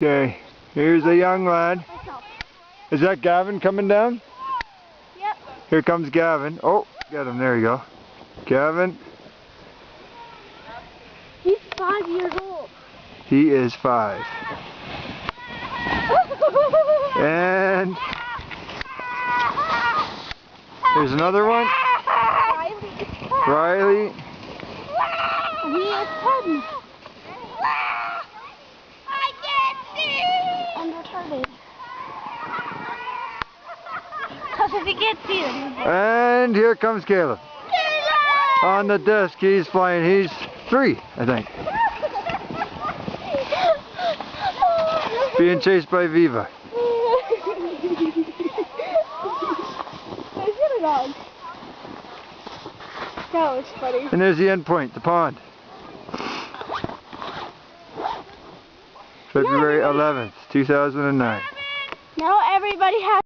Okay, here's a young lad. Is that Gavin coming down? Yep. Here comes Gavin. Oh, get him. There you go. Gavin. He's 5 years old. He is 5. And there's another one. Riley. He is 10. I can't see. Under 30. Because if he gets see them. And here comes Caleb. On the disc, he's flying. He's 3, I think. Being chased by Viva. That was funny. And there's the end point, the pond. February 11th, 2009. Now everybody has